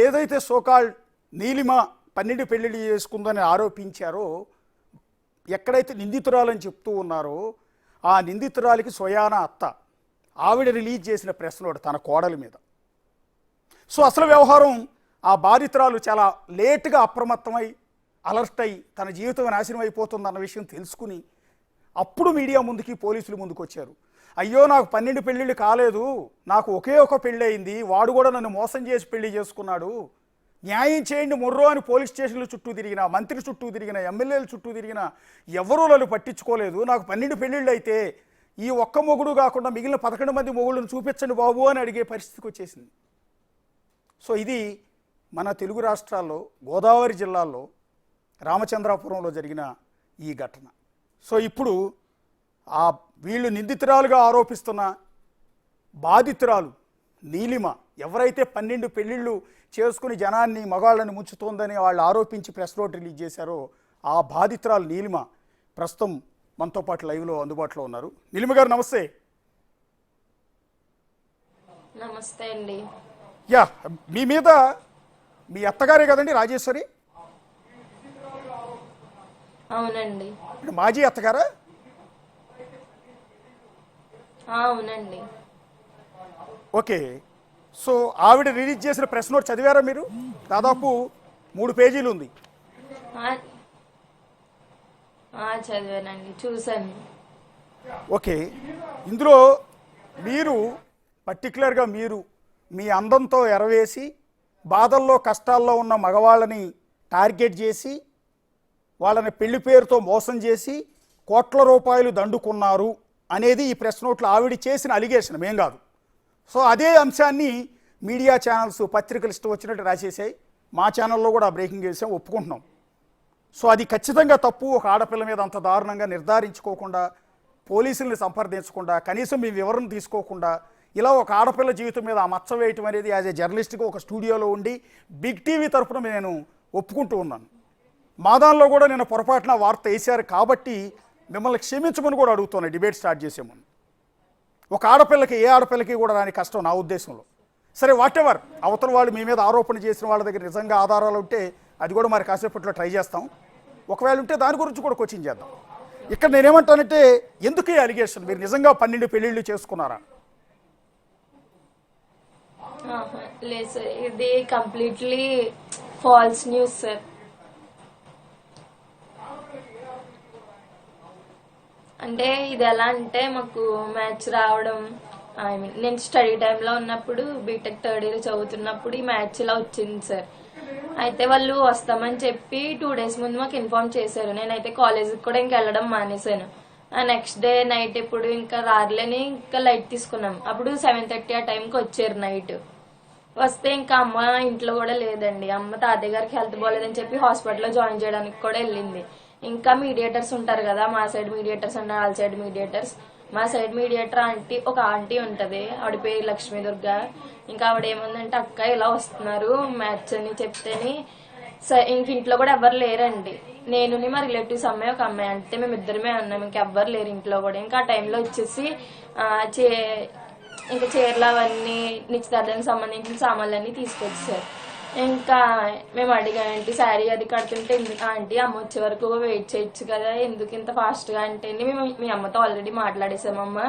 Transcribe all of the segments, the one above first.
ఏదైతే సోకాల్ నీలిమ 12 పెళ్లిళ్ళు చేసుకుందని ఆరోపించారో, ఎక్కడైతే నిందితురాలని చెప్తూ ఉన్నారో ఆ నిందితురాలికి స్వయాన అత్త ఆవిడ రిలీజ్ చేసిన ప్రెస్ నోట్ తన కోడలి మీద. సో అసలు వ్యవహారం ఆ బాధితురాలు చాలా లేటుగా అప్రమత్తమై అలర్ట్ అయి తన జీవితం నాశనం అయిపోతుందన్న విషయం తెలుసుకుని అప్పుడు మీడియా ముందుకి పోలీసులు ముందుకు వచ్చారు. అయ్యో నాకు 12 పెళ్ళిళ్ళు కాలేదు, నాకు ఒకే ఒక పెళ్ళి అయింది, వాడు కూడా నన్ను మోసం చేసి పెళ్లి చేసుకున్నాడు, న్యాయం చేయండి మొర్రో అని పోలీస్ స్టేషన్ల చుట్టూ తిరిగిన, మంత్రి చుట్టూ తిరిగిన, ఎమ్మెల్యేల చుట్టూ తిరిగిన ఎవరూ నన్ను పట్టించుకోలేదు. నాకు 12 పెళ్ళిళ్ళు అయితే ఈ ఒక్క మొగుడు కాకుండా మిగిలిన 11 మంది మొగుళ్ళను చూపించండి బాబు అని అడిగే పరిస్థితికి వచ్చేసింది. సో ఇది మన తెలుగు రాష్ట్రాల్లో గోదావరి జిల్లాల్లో రామచంద్రాపురంలో జరిగిన ఈ ఘటన. సో ఇప్పుడు ఆ వీళ్ళు నిందితురాలుగా ఆరోపిస్తున్న బాధితురాలు నీలిమ ఎవరైతే 12 పెళ్ళిళ్ళు చేసుకుని జనాన్ని మగాళ్ళని ముంచుతోందని వాళ్ళు ఆరోపించి ప్రెస్ నోట్ రిలీజ్ చేశారో ఆ బాధితురాలు నీలిమ ప్రస్తుతం మనతో పాటు లైవ్లో అందుబాటులో ఉన్నారు. నీలిమ గారు నమస్తే. నమస్తే అండి. యా, మీ మీద మీ అత్తగారే కదండి రాజేశ్వరి? అవునండి. మాజీ అత్తగారా? అవునండి. ఓకే. సో ఆవిడ రిలీజ్ చేసిన ప్రెస్ నోట్ చదివారా మీరు? దాదాపు 3 పేజీలు ఉంది. చదివానండి, చూశాను. ఓకే. ఇందులో మీరు పర్టికులర్గా మీరు మీ అందంతో ఎరవేసి బాధల్లో కష్టాల్లో ఉన్న మగవాళ్ళని టార్గెట్ చేసి వాళ్ళని పెళ్లి పేరుతో మోసం చేసి కోట్ల రూపాయలు దండుకున్నారు అనేది ఈ ప్రెస్ నోట్లో ఆవిడ చేసిన అలిగేషన్, మేం కాదు. సో అదే అంశాన్ని మీడియా ఛానల్స్ పత్రికలు ఇష్టం వచ్చినట్టు రాసేసాయి. మా ఛానల్లో కూడా బ్రేకింగ్ చేసాం, ఒప్పుకుంటున్నాం. సో అది ఖచ్చితంగా తప్పు. ఒక ఆడపిల్ల మీద అంత దారుణంగా నిర్ధారించుకోకుండా, పోలీసుల్ని సంప్రదించకుండా, కనీసం మీ వివరణ తీసుకోకుండా ఇలా ఒక ఆడపిల్ల జీవితం మీద ఆ మచ్చ వేయటం అనేది యాజ్ ఏ జర్నలిస్ట్గా ఒక స్టూడియోలో ఉండి బిగ్ టీవీ తరఫున నేను ఒప్పుకుంటూ ఉన్నాను. మా దానిలో కూడా నేను పొరపాటున వార్త వేశారు కాబట్టి మిమ్మల్ని క్షమించమని కూడా అడుగుతున్నాను డిబేట్ స్టార్ట్ చేసేమని. ఒక ఆడపిల్లకి ఏ ఆడపిల్లకి కూడా రాని కష్టం నా ఉద్దేశంలో. సరే, వాట్ ఎవర్, అవతల వాళ్ళు మీ మీద ఆరోపణ చేసిన వాళ్ళ దగ్గర నిజంగా ఆధారాలు ఉంటే అది కూడా మరి కాసేపట్లో ట్రై చేస్తాం. ఒకవేళ ఉంటే దాని గురించి కూడా కోచింగ్ చేద్దాం. ఇక్కడ నేనేమంటానంటే, ఎందుకు ఈ అలిగేషన్? మీరు నిజంగా 12 పెళ్ళిళ్ళు చేసుకున్నారా? లేదు సార్, ఇది కంప్లీట్లీ ఫాల్స్ న్యూస్ సార్. అంటే ఇది ఎలా అంటే, మాకు మ్యాచ్ రావడం, నేను స్టడీ టైంలో ఉన్నప్పుడు బీటెక్ 3rd ఇయర్ చదువుతున్నప్పుడు ఈ మ్యాచ్ ఇలా వచ్చింది సార్. అయితే వాళ్ళు వస్తామని చెప్పి 2 days ముందు మాకు ఇన్ఫార్మ్ చేశారు. నేనైతే కాలేజీకి కూడా ఇంకా వెళ్ళడం మానేశాను. నెక్స్ట్ డే నైట్ ఇప్పుడు ఇంకా రారులేని ఇంకా లైట్ తీసుకున్నాం. అప్పుడు 7:30 ఆ టైంకి వచ్చారు నైట్. వస్తే ఇంకా అమ్మ ఇంట్లో కూడా లేదండి. అమ్మ తాతయ్య గారికి హెల్త్ బాగాలేదని చెప్పి హాస్పిటల్లో జాయిన్ చేయడానికి కూడా వెళ్ళింది. ఇంకా మీడియేటర్స్ ఉంటారు కదా, మా సైడ్ మీడియేటర్స్ అండ్ వాళ్ళ సైడ్ మీడియేటర్స్. మా సైడ్ మీడియేటర్ ఒక ఆంటీ ఉంటది, ఆవిడ పేరు లక్ష్మీ దుర్గా. ఇంకా ఆవిడ ఏముందంటే, అక్క ఇలా వస్తున్నారు మ్యాచ్ అని చెప్తేని ఇంక ఇంట్లో కూడా ఎవరు లేరండి. నేను మా రిలేటివ్స్ అమ్మాయి ఒక అమ్మాయి, అంటే మేము ఇద్దరమే ఉన్నాం, ఇంకెవ్వరు లేరు ఇంట్లో కూడా. ఇంకా ఆ టైంలో వచ్చేసి ఇంకా చీరలు అవన్నీ నిశ్చితార్థానికి సంబంధించిన సామాన్లన్నీ తీసుకొచ్చారు. ఇంకా మేము అడిగానంటే శారీ అది కడుతుంటే, ఆంటీ అమ్మ వచ్చే వరకు వెయిట్ చేయొచ్చు కదా, ఎందుకు ఇంత ఫాస్ట్గా అంటే, మేము మీ అమ్మతో ఆల్రెడీ మాట్లాడేసామమ్మ,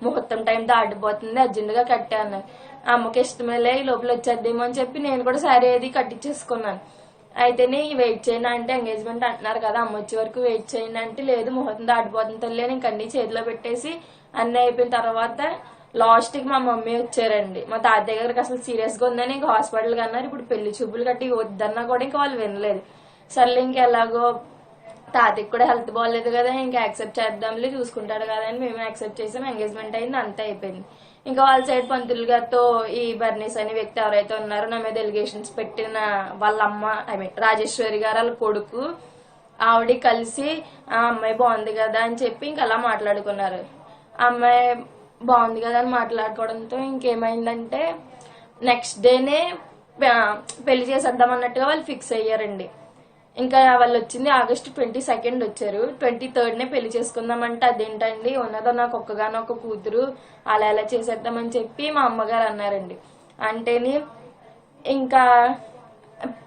ముహూర్తం టైం దాటిపోతుంది, అర్జెంటుగా కట్టే అన్నారు. అమ్మకి ఇష్టమేలే ఈ లోపల వచ్చేద్దేమో అని చెప్పి నేను కూడా శారీ అది కట్టించేసుకున్నాను. అయితేనే వెయిట్ చేయండి అంటే, ఎంగేజ్మెంట్ అంటున్నారు కదా, అమ్మ వచ్చే వరకు వెయిట్ చేయండి అంటే, లేదు ముహూర్తం దాటిపోతుంది తల్లి అని ఇంక అన్ని చేతిలో పెట్టేసి అన్నీ అయిపోయిన తర్వాత లాస్ట్కి మా మమ్మీ వచ్చారండి. మా తాతయ్య గారికి అసలు సీరియస్గా ఉందని ఇంకా హాస్పిటల్కి అన్నారు. ఇప్పుడు పెళ్లి చూపులు కట్టి వద్దన్నా కూడా ఇంకా వాళ్ళు వినలేదు. సర్లే ఇంకెలాగో తాతయ్యకి కూడా హెల్త్ బాగాలేదు కదా, ఇంకా యాక్సెప్ట్ చేద్దాంలే, చూసుకుంటాడు కదా అని మేము యాక్సెప్ట్ చేసాం. ఎంగేజ్మెంట్ అయింది, అంతా అయిపోయింది. ఇంకా వాళ్ళ సైడ్ పంతులు గారితో ఈ బర్నీస్ అనే వ్యక్తి ఎవరైతే ఉన్నారో నా మీద ఎలిగేషన్స్ పెట్టిన వాళ్ళ అమ్మ, రాజేశ్వరి గారు వాళ్ళ కొడుకు, ఆవిడ కలిసి ఆ అమ్మాయి బాగుంది కదా అని చెప్పి ఇంకా అలా మాట్లాడుకున్నారు. అమ్మాయి బాగుంది కదా అని మాట్లాడుకోవడంతో ఇంకేమైందంటే, నెక్స్ట్ డేనే పెళ్లి చేసేద్దాం అన్నట్టుగా వాళ్ళు ఫిక్స్ అయ్యారండి. ఇంకా వాళ్ళు వచ్చింది August 22 వచ్చారు. 23rd పెళ్లి చేసుకుందామంటే, అదేంటండి ఉన్నదో నాకు ఒక్కగానొక్క కూతురు, అలా ఎలా చేసేద్దామని చెప్పి మా అమ్మగారు అన్నారండి. అంటేని ఇంకా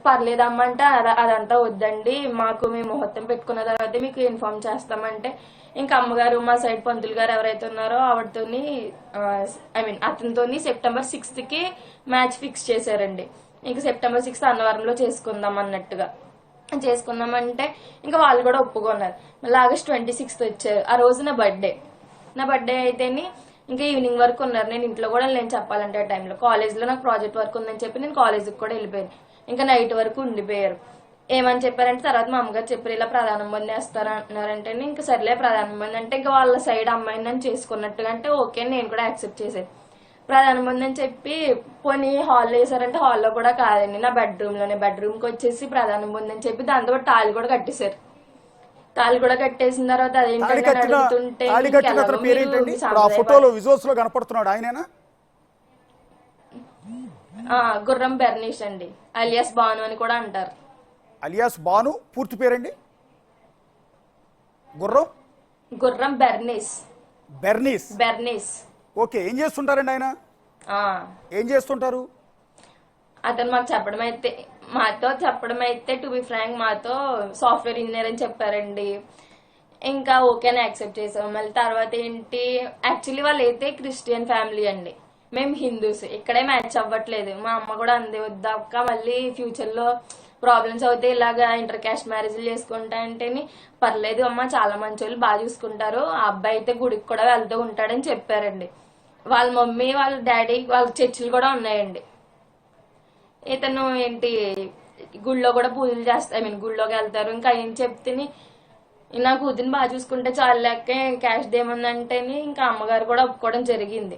పర్లేదమ్మా అంటే అదంతా వద్దండి, మాకు మేము ముహూర్తం పెట్టుకున్న తర్వాత మీకు ఇన్ఫార్మ్ చేస్తామంటే ఇంకా అమ్మగారు మా సైడ్ పంతులు గారు ఎవరైతే ఉన్నారో ఆవిడతోని అతనితోని సెప్టెంబర్ 6th మ్యాచ్ ఫిక్స్ చేశారండి. ఇంకా సెప్టెంబర్ 6 అన్నవరంలో చేసుకుందాం అన్నట్టుగా చేసుకుందామంటే ఇంకా వాళ్ళు కూడా ఒప్పుకున్నారు. మళ్ళీ ఆగస్ట్ 26 వచ్చారు. ఆ రోజు నా బర్త్డే అయితేని ఇంకా ఈవినింగ్ వరకు ఉన్నారు. నేను ఇంట్లో కూడా నేను చెప్పాలంటే ఆ టైంలో కాలేజ్లో నాకు ప్రాజెక్ట్ వర్క్ ఉందని చెప్పి నేను కాలేజ్కి కూడా వెళ్ళిపోయాను. ఇంకా నైట్ వరకు ఉండిపోయారు. ఏమని చెప్పారంటే తర్వాత మా అమ్మగారు చెప్పారు ఇలా ప్రధానం బంధు వేస్తారు అంటున్నారంటే ఇంకా సర్లే ప్రధానం బంధు అంటే ఇంకా వాళ్ళ సైడ్ అమ్మాయిని నన్ను చేసుకున్నట్టుగా అంటే ఓకే నేను కూడా యాక్సెప్ట్ చేసేది. ప్రధానం బంధు అని చెప్పి పోనీ హాల్లో వేసారంటే హాల్లో కూడా కాదండి, నా బెడ్రూమ్కి వచ్చేసి ప్రధానం బంధు అని చెప్పి దాంతో తాళి కూడా కట్టేశారు. తాళి కూడా కట్టేసిన తర్వాత అదేంటంటే అడుగుతుంటే ఫోటోలో విజువల్స్ లో కనపడుతున్నాడు ఆయనేనా? గుర్రం బెర్నీష్ అండి, అలియాస్ బాను అని కూడా అంటారు. అలియాస్ బాను పూర్తి పేరండి? గుర్రం బెర్నీస్. ఓకే, ఏం చేస్తుంటారండి ఆయన? ఏం చేస్తుంటారు అతను మాతో చెప్పడం అయితే టు బి ఫ్రాంక్ మాతో సాఫ్ట్వేర్ ఇంజనీర్ అని చెప్పారండి. ఇంకా ఓకే అని యాక్సెప్ట్ చేసాం. మళ్ళీ తర్వాత ఏంటి, యాక్చువల్లీ వాళ్ళు అయితే క్రిస్టియన్ ఫ్యామిలీ అండి, మేము హిందూస్. ఇక్కడే మ్యాచ్ అవ్వట్లేదు. మా అమ్మ కూడా అందే వద్దాక మళ్ళీ ఫ్యూచర్ లో ప్రాబ్లమ్స్ అవుతాయి ఇలాగా ఇంటర్ క్యాస్ట్ మ్యారేజ్లు చేసుకుంటా అంటే పర్లేదు అమ్మ చాలా మంచి వాళ్ళు బాగా చూసుకుంటారు, ఆ అబ్బాయి అయితే గుడికి కూడా వెళ్తూ ఉంటాడని చెప్పారండి. వాళ్ళ మమ్మీ వాళ్ళ డాడీ వాళ్ళ చర్చిలు కూడా ఉన్నాయండి. ఇతను ఏంటి గుళ్ళో కూడా పూజలు చేస్తారు, గుళ్ళోకి వెళ్తారు. ఇంకా ఏం చెప్తే నా కూతురిని బాగా చూసుకుంటే చాలు లెక్క క్యాష్ దేమందంటేని ఇంకా అమ్మగారు కూడా ఒప్పుకోవడం జరిగింది.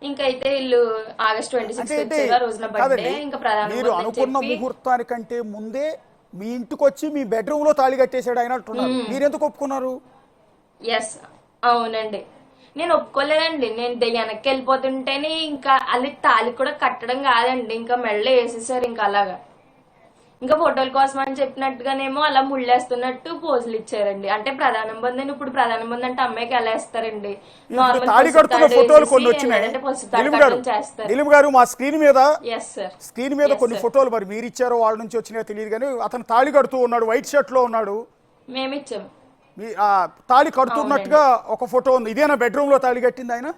ఇంకైతే వీళ్ళు ఆగస్ట్ 26 రోజున బర్త్డే. ఇంకా మీరు అనుకున్న ముహూర్తానికంటే ముందే మీ ఇంటికి వచ్చి మీ బెడ్రూమ్ లో తాళి కట్టేసాడు ఆయన అంటున్నారు. మీరెందుకు ఒప్పుకున్నారు? ఎస్ అవునండి, నేను ఒప్పుకోలేదండి. నేను వెనక్కి వెళ్ళిపోతుంటేనే ఇంకా అది తాళి కూడా కట్టడం కాదండి, ఇంకా మెళ్ళ వేసేసారు. ఇంకా అలాగా ఇంకా ఫోటోల కోసం అని చెప్పినట్టుగానేమో అలా ముళ్ళేస్తున్నట్టు పోజులు ఇచ్చారండి. అంటే ప్రధానం బంధు, ఇప్పుడు ప్రధానం బంధు అంటే అమ్మాయికి ఎలా వేస్తారండి, తాళి కడుతున్న ఫోటోలు కొన్ని వచ్చినాయి. నిలుము గారు మా స్క్రీన్ మీద కొన్ని ఫోటోలు మరి మీరు ఇచ్చారో వాళ్ళ నుంచి వచ్చినాయో తెలియదు కానీ అతను తాళి కడుతూ ఉన్నాడు, వైట్ షర్ట్ లో ఉన్నాడు. మేము ఇచ్చాము. తాళి కడుతున్నట్టుగా ఒక ఫోటో ఉంది. ఇదేనా బెడ్రూమ్ లో తాళి కట్టింది ఆయన?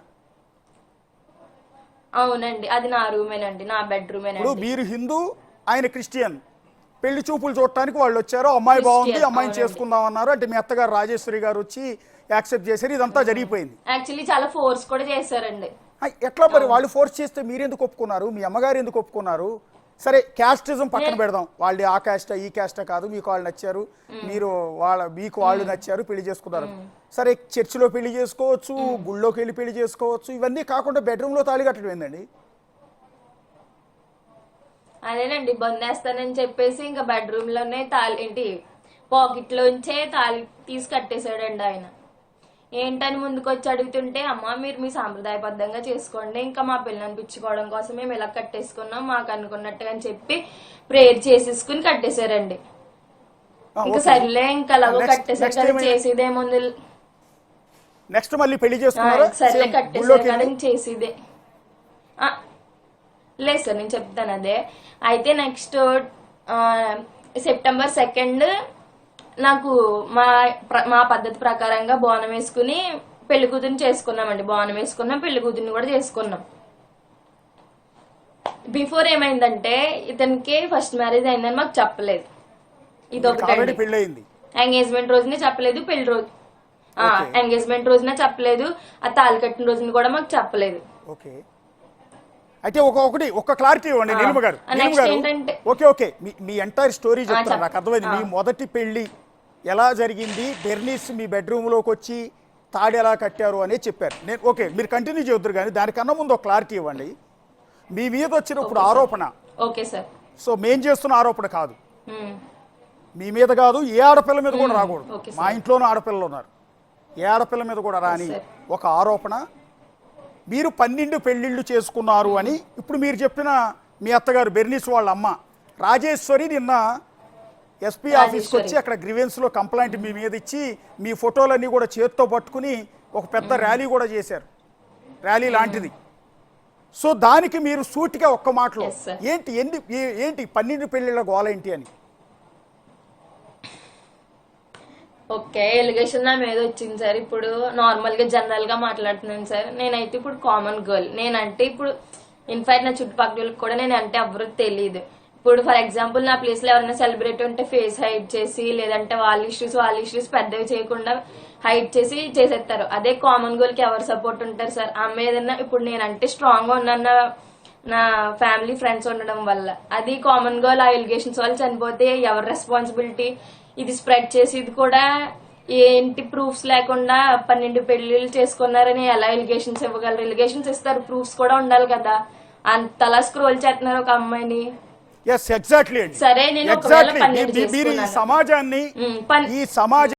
అవునండి, అది నా రూమేనండి, నా బెడ్రూమేనండి. మీరు హిందూ, ఆయన క్రిస్టియన్. పెళ్లి చూపులు చూడటానికి వాళ్ళు వచ్చారు, అమ్మాయి బాగుంది అమ్మాయిని చేసుకుందాం అన్నారు. అంటే మీ అత్తగారు రాజేశ్వరి గారు వచ్చి యాక్సెప్ట్ చేశారు, ఇదంతా జరిగిపోయింది. యాక్చువల్లీ చాలా ఫోర్స్ కూడా చేశారండి. ఎట్లా మరి వాళ్ళు ఫోర్స్ చేస్తే మీరు ఎందుకు ఒప్పుకున్నారు, మీ అమ్మగారు ఎందుకు ఒప్పుకున్నారు? సరే క్యాస్టిజం పక్కన పెడదాం, వాళ్ళు ఆ క్యాస్టా ఈ క్యాస్టా కాదు, మీకు వాళ్ళు నచ్చారు, మీకు వాళ్ళు నచ్చారు, పెళ్లి చేసుకున్నారు. సరే చర్చిలో పెళ్లి చేసుకోవచ్చు, గుళ్ళోకి వెళ్ళి పెళ్లి చేసుకోవచ్చు, ఇవన్నీ కాకుండా బెడ్రూమ్ లో తాళి కట్టడం ఏందండి? అదేనండి, బందేస్తానని చెప్పేసి ఇంకా బెడ్రూమ్ లోనే తాళి ఏంటి పాకెట్ లోంచే తాళి తీసి కట్టేశాడండి ఆయన. ఏంటని ముందుకు వచ్చి అడుగుతుంటే అమ్మ మీరు మీ సాంప్రదాయబద్ధంగా చేసుకోండి, ఇంకా మా పిల్లలు అనిపించుకోవడం కోసం మేము ఇలా కట్టేసుకున్నాం మాకు అనుకున్నట్టుగా అని చెప్పి ప్రేయర్ చేసేసుకుని కట్టేశారండి. ఇంకా సర్లే ఇంకా అలాగో కట్టేసారు కదా, చేసేదేముంది నెక్స్ట్ మళ్ళీ పెళ్లి చేసుకున్నారా? సర్లే కట్టేసారు కదా చేసేదే లేదు సార్, నేను చెప్తాను అదే. అయితే నెక్స్ట్ సెప్టెంబర్ 2 నాకు మా పద్ధతి ప్రకారంగా బోనం వేసుకుని పెళ్లి కూతురిని చేసుకున్నామండి. బోనం వేసుకున్నాం, పెళ్లి కూతురిని కూడా చేసుకున్నాం. బిఫోర్ ఏమైందంటే ఇతనికి ఫస్ట్ మ్యారేజ్ అయిందని మాకు చెప్పలేదు. ఇదొకటి, ఎంగేజ్మెంట్ రోజునే చెప్పలేదు, పెళ్లి రోజు ఎంగేజ్మెంట్ రోజున చెప్పలేదు, ఆ తాళి కట్టిన రోజున కూడా మాకు చెప్పలేదు. అయితే ఒక క్లారిటీ ఇవ్వండి నీలిమ గారు. ఓకే మీ ఎంటైర్ స్టోరీ చెప్తారు, నాకు అర్థమైంది. మీ మొదటి పెళ్లి ఎలా జరిగింది, బెర్నీస్ మీ బెడ్రూమ్ లోకి వచ్చి తాడి ఎలా కట్టారు అనేది చెప్పారు. ఓకే మీరు కంటిన్యూ చేద్దరు కానీ దానికన్నా ముందు ఒక క్లారిటీ ఇవ్వండి. మీ మీద వచ్చినప్పుడు ఆరోపణ, ఓకే సార్, సో మేం చేస్తున్న ఆరోపణ కాదు, మీ మీద కాదు, ఏ ఆడపిల్ల మీద కూడా రాకూడదు. మా ఇంట్లోనూ ఆడపిల్లలు ఉన్నారు, ఏ ఆడపిల్ల మీద కూడా రాని ఒక ఆరోపణ. మీరు 12 పెళ్లిళ్ళు చేసుకున్నారు అని ఇప్పుడు మీరు చెప్పిన మీ అత్తగారు బెర్నీస్ వాళ్ళ అమ్మ రాజేశ్వరి నిన్న ఎస్పీ ఆఫీస్కి వచ్చి అక్కడ గ్రీవెన్స్లో కంప్లైంట్ మీ మీద ఇచ్చి మీ ఫోటోలన్నీ కూడా చేత్తో పట్టుకుని ఒక పెద్ద ర్యాలీ కూడా చేశారు, ర్యాలీ లాంటిది. సో దానికి మీరు సూటిగా ఒక్క మాటలో Yes, sir. ఏంటి 12 పెళ్లిళ్ళ గోల ఏంటి అని? ఓకే, ఎలిగేషన్ నా మీద వచ్చింది సార్. ఇప్పుడు నార్మల్ గా జనరల్ గా మాట్లాడుతున్నాను సార్. నేనైతే ఇప్పుడు కామన్ గర్ల్. నేనంటే ఇప్పుడు ఇన్ఫాక్ట్ నా చుట్టుపక్కల కూడా నేను అంటే ఎవరు తెలియదు. ఇప్పుడు ఫర్ ఎగ్జాంపుల్ నా ప్లేస్ లో ఎవరైనా సెలబ్రిటీ ఉంటే ఫేస్ హైడ్ చేసి, లేదంటే వాళ్ళ ఇష్యూస్ పెద్దవి చేయకుండా హైడ్ చేసి చేసేస్తారు. అదే కామన్ గర్ల్ కి ఎవరు సపోర్ట్ ఉంటారు సార్? ఆమె ఏదన్నా ఇప్పుడు నేనంటే స్ట్రాంగ్ గా ఉన్నాను నా ఫ్యామిలీ ఫ్రెండ్స్ ఉండడం వల్ల. అది కామన్ గర్ల్ ఆ ఎలిగేషన్స్ వల్ల చనిపోతే ఎవరి రెస్పాన్సిబిలిటీ? ఇది స్ప్రెడ్ చేసేది కూడా ఏంటి ప్రూఫ్స్ లేకుండా 12 పెళ్లిళ్ళు చేసుకున్నారని ఎలా ఎలిగేషన్స్ ఇవ్వగలరు? ఎలిగేషన్స్ ఇస్తారు, ప్రూఫ్స్ కూడా ఉండాలి కదా. అంతలా స్క్రోల్ చేస్తున్నారు ఒక అమ్మాయిని. ఎస్, ఎగ్జాక్ట్లీ అండి. సరే, నేను ఒకవేళ ఎగ్జాక్ట్లీ 12 మీరు ఈ చేసుకున్నాను. సమాజాన్ని పన్- ఈ సమాజ